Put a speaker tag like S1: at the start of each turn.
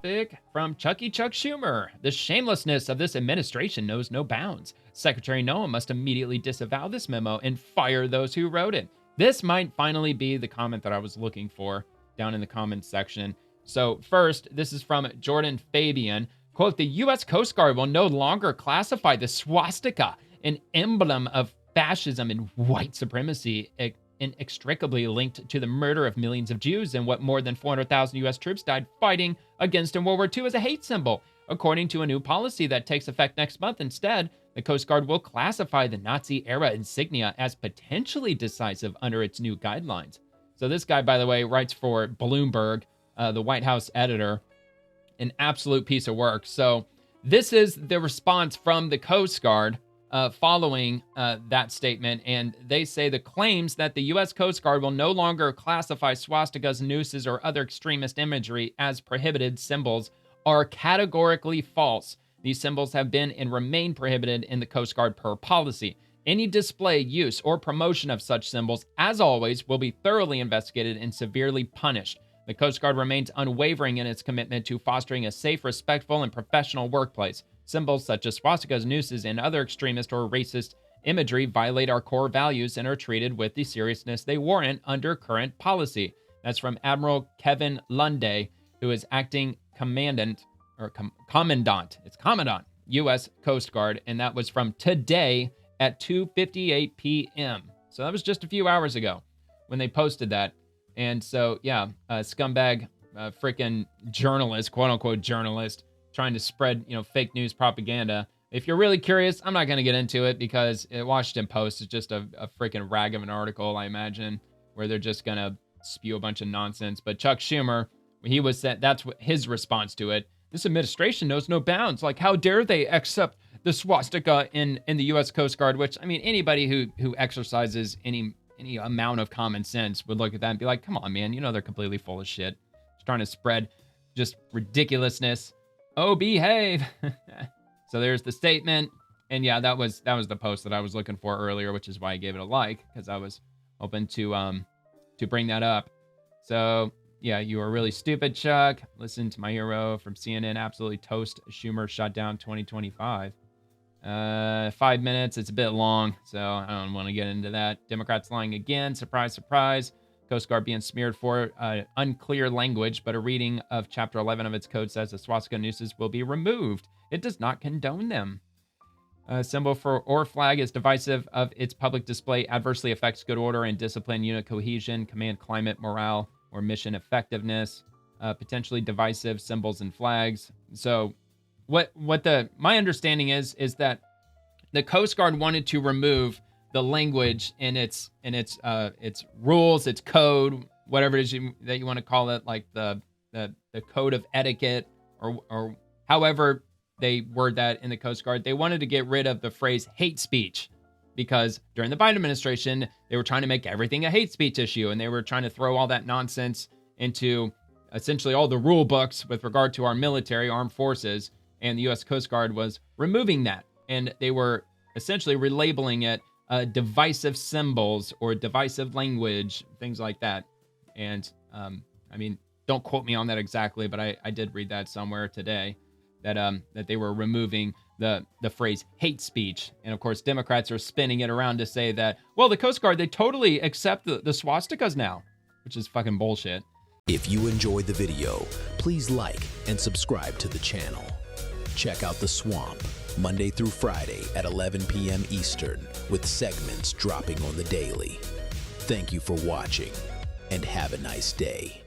S1: topic from Chuck Schumer. The shamelessness of this administration knows no bounds. Secretary Noah must immediately disavow this memo and fire those who wrote it. This might finally be the comment that I was looking for down in the comments section. So first, this is from Jordan Fabian. Quote, the U.S. Coast Guard will no longer classify the swastika, an emblem of fascism and white supremacy, inextricably linked to the murder of millions of Jews and what more than 400,000 U.S. troops died fighting against in World War II, as a hate symbol. According to a new policy that takes effect next month, instead, the Coast Guard will classify the Nazi-era insignia as potentially decisive under its new guidelines. So this guy, by the way, writes for Bloomberg, the White House editor, an absolute piece of work. So this is the response from the Coast Guard following that statement. And they say the claims that the U.S. Coast Guard will no longer classify swastikas, nooses, or other extremist imagery as prohibited symbols are categorically false. These symbols have been and remain prohibited in the Coast Guard per policy. Any display, use, or promotion of such symbols, as always, will be thoroughly investigated and severely punished. The Coast Guard remains unwavering in its commitment to fostering a safe, respectful, and professional workplace. Symbols such as swastikas, nooses, and other extremist or racist imagery violate our core values and are treated with the seriousness they warrant under current policy. That's from Admiral Kevin Lunday, who is acting Commandant, or Commandant. It's Commandant, U.S. Coast Guard, and that was from today at 2:58 p.m. So that was just a few hours ago when they posted that. And so, yeah, scumbag, freaking journalist, quote unquote journalist, trying to spread, fake news propaganda. If you're really curious, I'm not going to get into it because Washington Post is just a freaking rag of an article, I imagine, where they're just going to spew a bunch of nonsense. But Chuck Schumer, he was said, that's what his response to it. This administration knows no bounds. Like, how dare they accept the swastika in the U.S. Coast Guard, which, I mean, anybody who exercises any amount of common sense would look at that and be like, come on, man, they're completely full of shit. Just trying to spread just ridiculousness. Oh, behave. So there's the statement. And yeah, that was the post that I was looking for earlier, which is why I gave it a like, because I was hoping to bring that up. So yeah, you are really stupid, Chuck. Listen to my hero from CNN. Absolutely toast. Schumer shut down 2025. 5 minutes. It's a bit long, so I don't want to get into that. Democrats lying again. Surprise, surprise. Coast Guard being smeared for unclear language, but a reading of Chapter 11 of its code says the swastika nooses will be removed. It does not condone them. Symbol for or flag is divisive of its public display, adversely affects good order and discipline, unit cohesion, command climate, morale, or mission effectiveness. Potentially divisive symbols and flags. So my understanding is that the Coast Guard wanted to remove the language in its rules, its code, whatever it is that you want to call it, like the code of etiquette or however they word that in the Coast Guard. They wanted to get rid of the phrase hate speech because during the Biden administration, they were trying to make everything a hate speech issue, and they were trying to throw all that nonsense into essentially all the rule books with regard to our military, armed forces, and the U.S. Coast Guard was removing that, and they were essentially relabeling it divisive symbols or divisive language, things like that. And I mean, don't quote me on that exactly, but I did read that somewhere today that they were removing the phrase hate speech. And of course, Democrats are spinning it around to say that, well, the Coast Guard, they totally accept the swastikas now, which is fucking bullshit.
S2: If you enjoyed the video, please like and subscribe to the channel. Check out The Swamp, Monday through Friday at 11 p.m. Eastern, with segments dropping on the daily. Thank you for watching, and have a nice day.